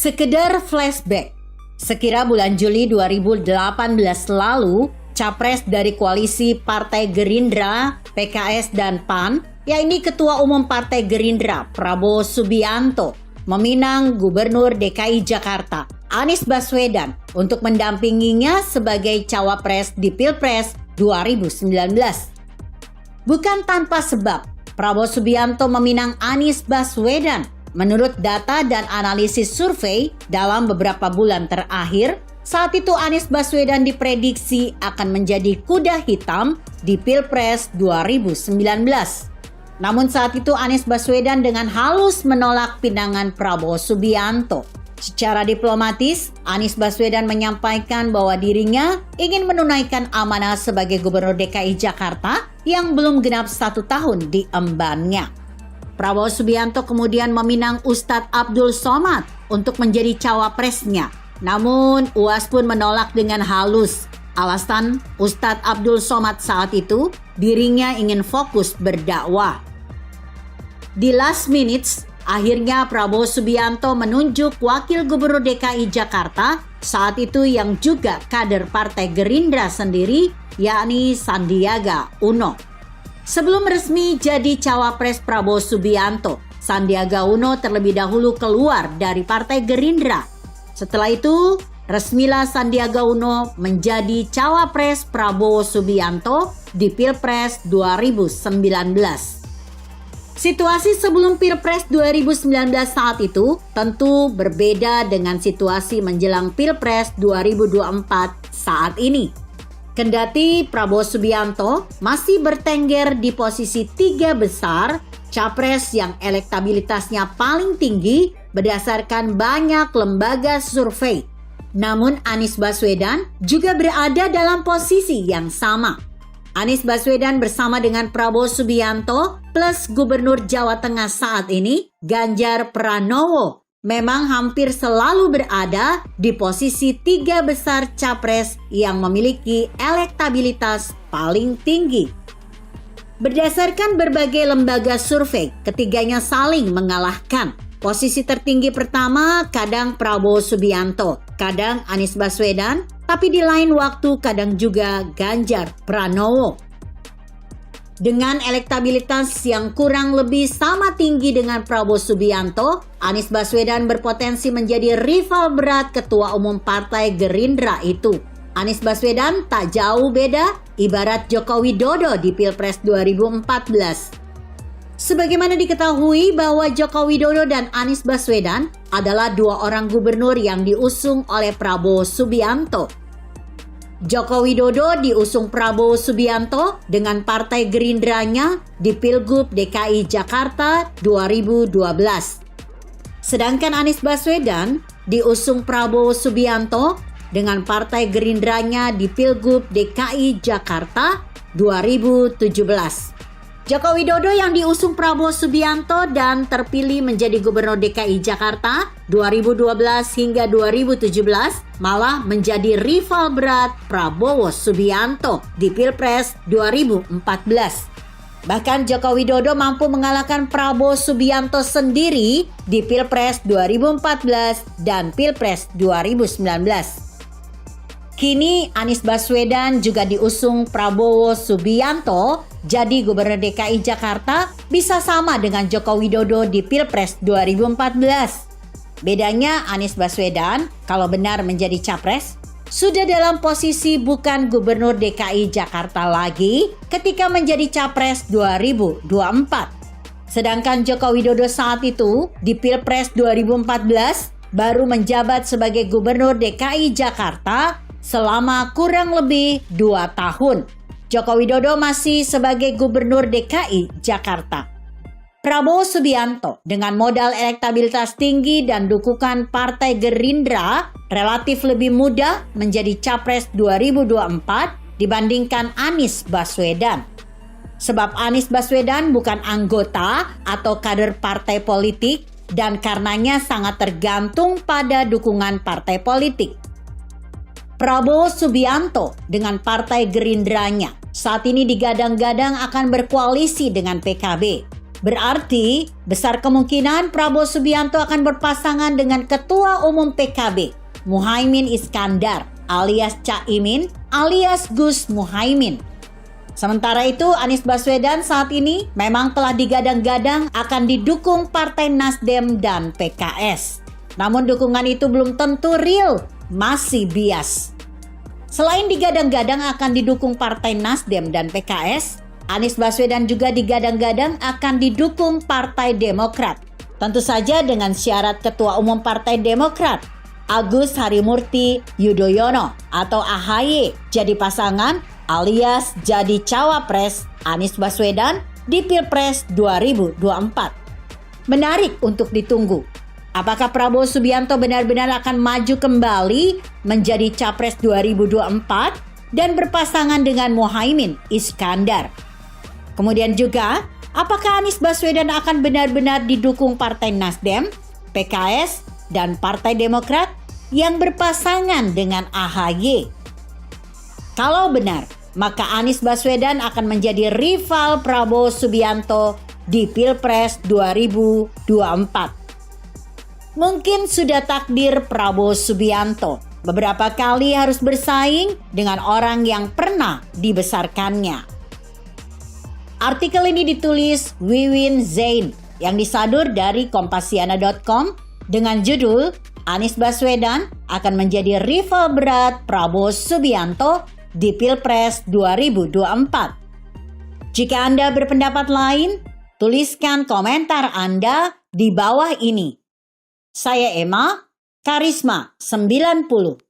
Sekedar flashback, sekira bulan Juli 2018 lalu, capres dari koalisi Partai Gerindra, PKS, dan PAN, yakni Ketua Umum Partai Gerindra Prabowo Subianto, meminang Gubernur DKI Jakarta Anies Baswedan untuk mendampinginya sebagai cawapres di Pilpres 2019. Bukan tanpa sebab, Prabowo Subianto meminang Anies Baswedan. Menurut data dan analisis survei dalam beberapa bulan terakhir, saat itu Anies Baswedan diprediksi akan menjadi kuda hitam di Pilpres 2019. Namun saat itu Anies Baswedan dengan halus menolak pinangan Prabowo Subianto. Secara diplomatis, Anies Baswedan menyampaikan bahwa dirinya ingin menunaikan amanah sebagai Gubernur DKI Jakarta yang belum genap 1 tahun diembannya. Prabowo Subianto kemudian meminang Ustadz Abdul Somad untuk menjadi cawapresnya. Namun UAS pun menolak dengan halus. Alasan Ustadz Abdul Somad saat itu, dirinya ingin fokus berdakwah. Di last minutes, akhirnya Prabowo Subianto menunjuk Wakil Gubernur DKI Jakarta saat itu yang juga kader Partai Gerindra sendiri, yakni Sandiaga Uno. Sebelum resmi jadi cawapres Prabowo Subianto, Sandiaga Uno terlebih dahulu keluar dari Partai Gerindra. Setelah itu, resmilah Sandiaga Uno menjadi cawapres Prabowo Subianto di Pilpres 2019. Situasi sebelum Pilpres 2019 saat itu tentu berbeda dengan situasi menjelang Pilpres 2024 saat ini. Kendati Prabowo Subianto masih bertengger di posisi 3 besar, capres yang elektabilitasnya paling tinggi berdasarkan banyak lembaga survei. Namun Anies Baswedan juga berada dalam posisi yang sama. Anies Baswedan bersama dengan Prabowo Subianto plus Gubernur Jawa Tengah saat ini, Ganjar Pranowo, memang hampir selalu berada di posisi 3 besar capres yang memiliki elektabilitas paling tinggi. Berdasarkan berbagai lembaga survei, ketiganya saling mengalahkan. Posisi tertinggi pertama kadang Prabowo Subianto, kadang Anies Baswedan, tapi di lain waktu kadang juga Ganjar Pranowo. Dengan elektabilitas yang kurang lebih sama tinggi dengan Prabowo Subianto, Anies Baswedan berpotensi menjadi rival berat Ketua Umum Partai Gerindra itu. Anies Baswedan tak jauh beda, ibarat Joko Widodo di Pilpres 2014. Sebagaimana diketahui bahwa Joko Widodo dan Anies Baswedan adalah 2 orang gubernur yang diusung oleh Prabowo Subianto. Joko Widodo diusung Prabowo Subianto dengan Partai Gerindranya di Pilgub DKI Jakarta 2012. Sedangkan Anies Baswedan diusung Prabowo Subianto dengan Partai Gerindranya di Pilgub DKI Jakarta 2017. Joko Widodo yang diusung Prabowo Subianto dan terpilih menjadi Gubernur DKI Jakarta 2012 hingga 2017 malah menjadi rival berat Prabowo Subianto di Pilpres 2014. Bahkan Joko Widodo mampu mengalahkan Prabowo Subianto sendiri di Pilpres 2014 dan Pilpres 2019. Kini Anies Baswedan juga diusung Prabowo Subianto jadi Gubernur DKI Jakarta bisa sama dengan Joko Widodo di Pilpres 2014. Bedanya Anies Baswedan kalau benar menjadi capres sudah dalam posisi bukan Gubernur DKI Jakarta lagi ketika menjadi capres 2024. Sedangkan Joko Widodo saat itu di Pilpres 2014 baru menjabat sebagai Gubernur DKI Jakarta selama kurang lebih 2 tahun. Joko Widodo masih sebagai Gubernur DKI Jakarta. Prabowo Subianto dengan modal elektabilitas tinggi dan dukungan Partai Gerindra relatif lebih mudah menjadi Capres 2024 dibandingkan Anies Baswedan. Sebab Anies Baswedan bukan anggota atau kader partai politik dan karenanya sangat tergantung pada dukungan partai politik. Prabowo Subianto dengan Partai Gerindranya saat ini digadang-gadang akan berkoalisi dengan PKB. Berarti besar kemungkinan Prabowo Subianto akan berpasangan dengan Ketua Umum PKB, Muhaimin Iskandar alias Caimin alias Gus Muhaimin. Sementara itu, Anies Baswedan saat ini memang telah digadang-gadang akan didukung Partai Nasdem dan PKS. Namun dukungan itu belum tentu real, masih bias. Selain digadang-gadang akan didukung Partai Nasdem dan PKS, Anies Baswedan juga digadang-gadang akan didukung Partai Demokrat. Tentu saja dengan syarat Ketua Umum Partai Demokrat, Agus Harimurti Yudhoyono atau AHY jadi pasangan alias jadi cawapres Anies Baswedan di Pilpres 2024. Menarik untuk ditunggu. Apakah Prabowo Subianto benar-benar akan maju kembali menjadi Capres 2024 dan berpasangan dengan Muhaimin Iskandar? Kemudian juga, apakah Anies Baswedan akan benar-benar didukung Partai Nasdem, PKS, dan Partai Demokrat yang berpasangan dengan AHY? Kalau benar, maka Anies Baswedan akan menjadi rival Prabowo Subianto di Pilpres 2024. Mungkin sudah takdir Prabowo Subianto beberapa kali harus bersaing dengan orang yang pernah dibesarkannya. Artikel ini ditulis Wiwin Zain yang disadur dari kompasiana.com dengan judul Anies Baswedan akan menjadi rival berat Prabowo Subianto di Pilpres 2024. Jika Anda berpendapat lain, tuliskan komentar Anda di bawah ini. Saya Emma, Karisma 90.